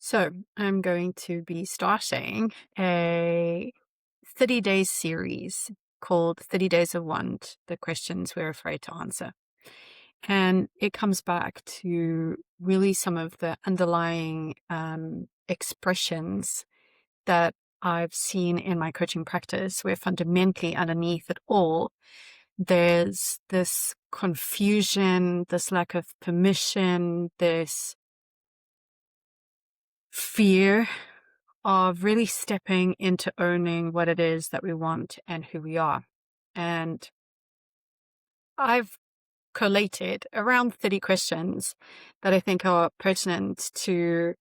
So, I'm going to be starting a 30-day series called 30 Days of Want, the questions we're afraid to answer. And it comes back to really some of the underlying expressions that I've seen in my coaching practice, where fundamentally underneath it all, there's this confusion, this lack of permission, this fear of really stepping into owning what it is that we want and who we are. And I've collated around 30 questions that I think are pertinent to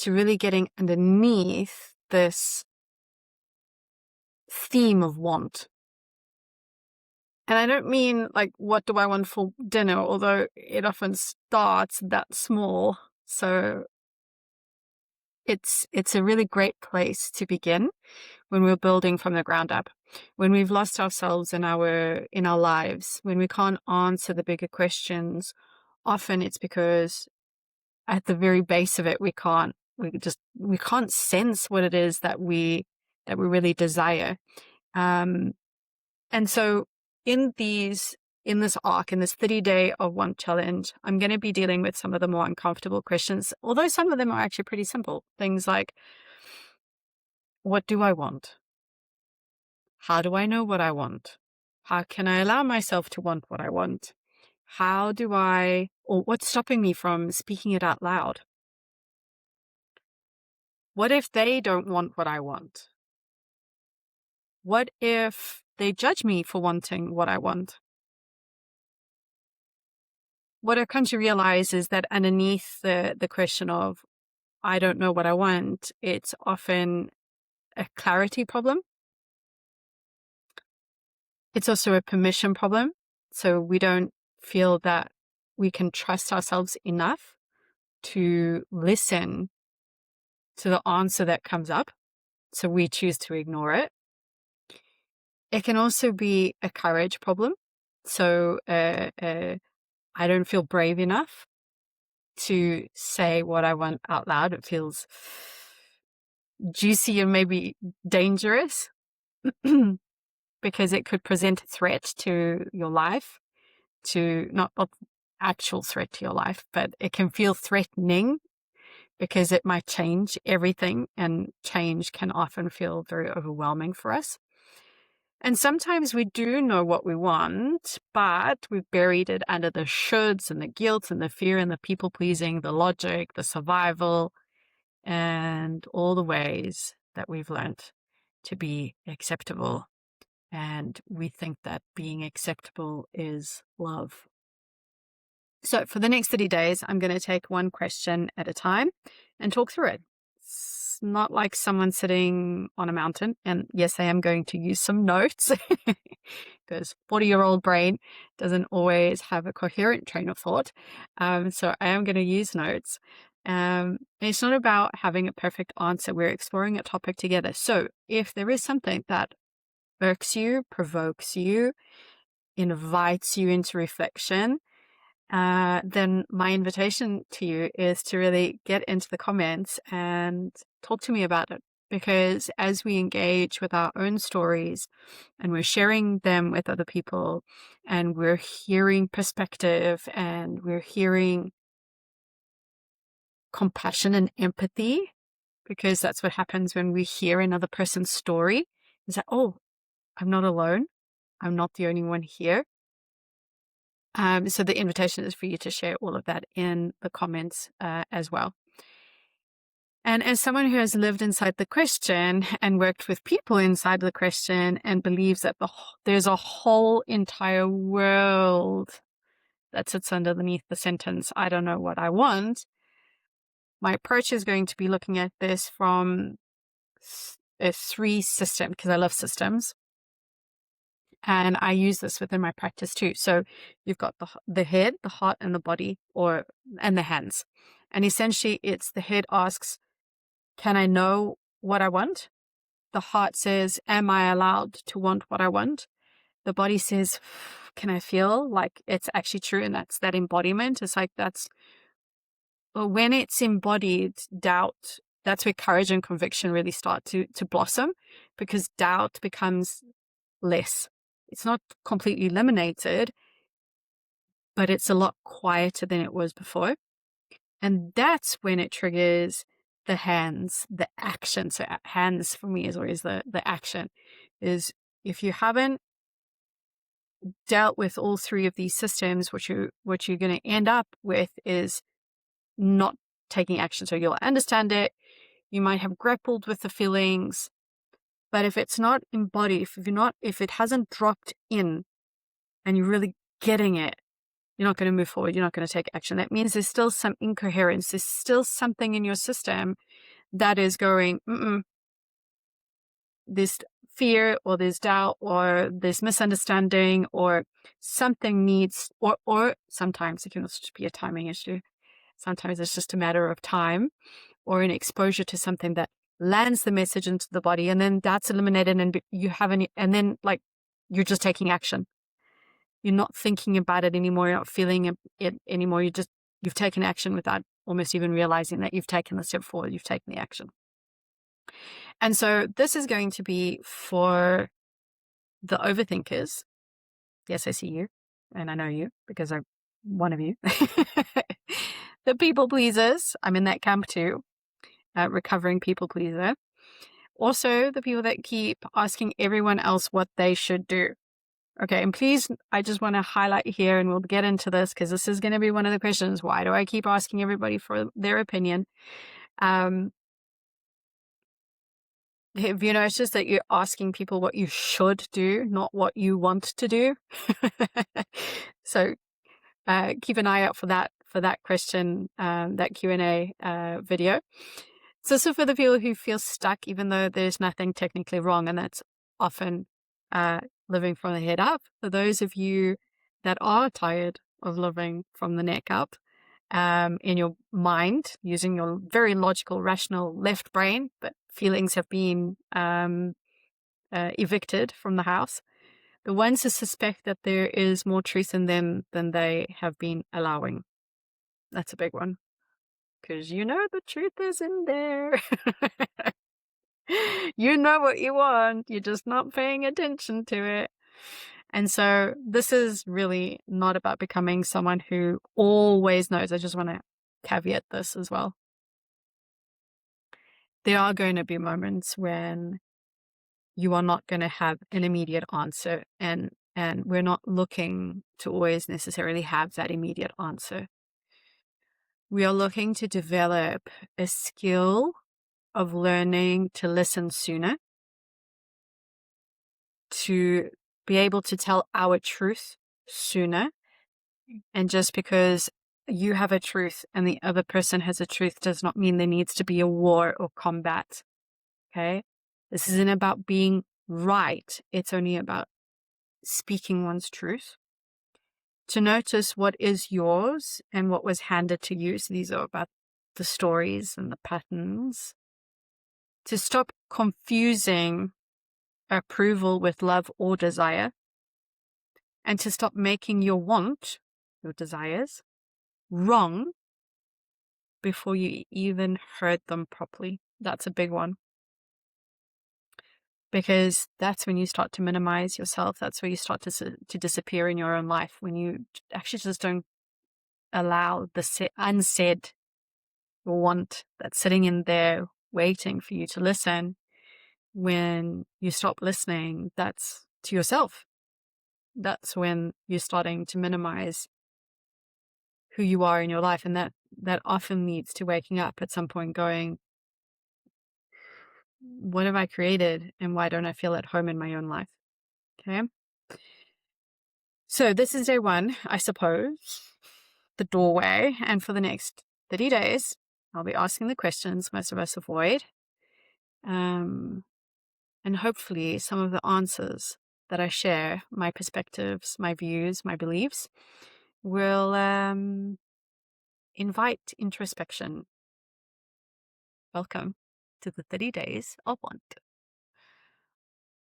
really getting underneath this theme of want. And I don't mean like, what do I want for dinner? Although it often starts that small. So it's a really great place to begin when we're building from the ground up. When we've lost ourselves in our lives, when we can't answer the bigger questions, often it's because at the very base of it, we can't sense what it is that we really desire. And so in this arc, in this 30-day of Want challenge, I'm going to be dealing with some of the more uncomfortable questions, although some of them are actually pretty simple. Things like, what do I want? How do I know what I want? How can I allow myself to want what I want? What's stopping me from speaking it out loud? What if they don't want what I want? What if they judge me for wanting what I want? What I've come to realize is that underneath the question of, I don't know what I want, it's often a clarity problem. It's also a permission problem. So we don't feel that we can trust ourselves enough to listen to the answer that comes up. So we choose to ignore it. It can also be a courage problem. So I don't feel brave enough to say what I want out loud. It feels juicy and maybe dangerous because it could present a threat to your life, to not actual threat to your life, but it can feel threatening because it might change everything, and change can often feel very overwhelming for us. And sometimes we do know what we want, but we've buried it under the shoulds and the guilt and the fear and the people pleasing, the logic, the survival, and all the ways that we've learned to be acceptable. And we think that being acceptable is love. So for the next 30 days, I'm going to take one question at a time and talk through it. It's not like someone sitting on a mountain. And yes, I am going to use some notes because 40-year-old brain doesn't always have a coherent train of thought. So I am going to use notes. It's not about having a perfect answer. We're exploring a topic together. So if there is something that irks you, provokes you, invites you into reflection, then my invitation to you is to really get into the comments and talk to me about it. Because as we engage with our own stories and we're sharing them with other people, and we're hearing perspective and we're hearing compassion and empathy, because that's what happens when we hear another person's story, is that, oh, I'm not alone. I'm not the only one here. So the invitation is for you to share all of that in the comments as well. And as someone who has lived inside the question and worked with people inside the question and believes that there's a whole entire world that sits underneath the sentence, I don't know what I want, my approach is going to be looking at this from a 3 system, because I love systems. And I use this within my practice too. So you've got the head, the heart, and the body, and the hands. And essentially it's the head asks, can I know what I want? The heart says, am I allowed to want what I want? The body says, can I feel like it's actually true? And that's that embodiment. It's like, that's when it's embodied, doubt, that's where courage and conviction really start to blossom, because doubt becomes less. It's not completely eliminated, but it's a lot quieter than it was before. And that's when it triggers the hands, the action. So hands for me is always the action. Is if you haven't dealt with all three of these systems, what you're going to end up with is not taking action. So you'll understand it, you might have grappled with the feelings, but if it's not embodied, if it hasn't dropped in and you're really getting it, you're not going to move forward. You're not going to take action. That means there's still some incoherence. There's still something in your system that is going, there's fear, or there's doubt, or there's misunderstanding, or something needs, or sometimes it can also be a timing issue. Sometimes it's just a matter of time or an exposure to something that lands the message into the body, and then that's eliminated, and you haven't, and then like you're just taking action. You're not thinking about it anymore. You're not feeling it anymore. You've taken action without almost even realizing that you've taken the step forward. You've taken the action. And so this is going to be for the overthinkers. Yes, I see you, and I know you because I'm one of you. The people pleasers, I'm in that camp too, recovering people pleaser. Also, the people that keep asking everyone else what they should do. Okay, and please, I just want to highlight here, and we'll get into this because this is going to be one of the questions. Why do I keep asking everybody for their opinion? Have you noticed that you're asking people what you should do, not what you want to do? So keep an eye out for that question, that Q&A video. So for the people who feel stuck, even though there's nothing technically wrong, and that's often living from the head up. For those of you that are tired of living from the neck up, in your mind, using your very logical, rational left brain, but feelings have been evicted from the house. The ones who suspect that there is more truth in them than they have been allowing. That's a big one. Because you know the truth is in there. You know what you want. You're just not paying attention to it. And so this is really not about becoming someone who always knows. I just want to caveat this as well. There are going to be moments when you are not going to have an immediate answer, and we're not looking to always necessarily have that immediate answer. We are looking to develop a skill of learning to listen sooner, to be able to tell our truth sooner. And just because you have a truth and the other person has a truth does not mean there needs to be a war or combat. Okay? This isn't about being right. It's only about speaking one's truth. To notice what is yours and what was handed to you. So these are about the stories and the patterns. To stop confusing approval with love or desire. And to stop making your want, your desires, wrong before you even heard them properly. That's a big one. Because that's when you start to minimize yourself. That's where you start to disappear in your own life. When you actually just don't allow the unsaid want that's sitting in there waiting for you to listen. When you stop listening, that's to yourself. That's when you're starting to minimize who you are in your life. And that often leads to waking up at some point going, what have I created and why don't I feel at home in my own life? Okay. So this is day one, I suppose, the doorway. And for the next 30 days, I'll be asking the questions most of us avoid. And hopefully some of the answers that I share, my perspectives, my views, my beliefs, will invite introspection. Welcome to the 30 days of want.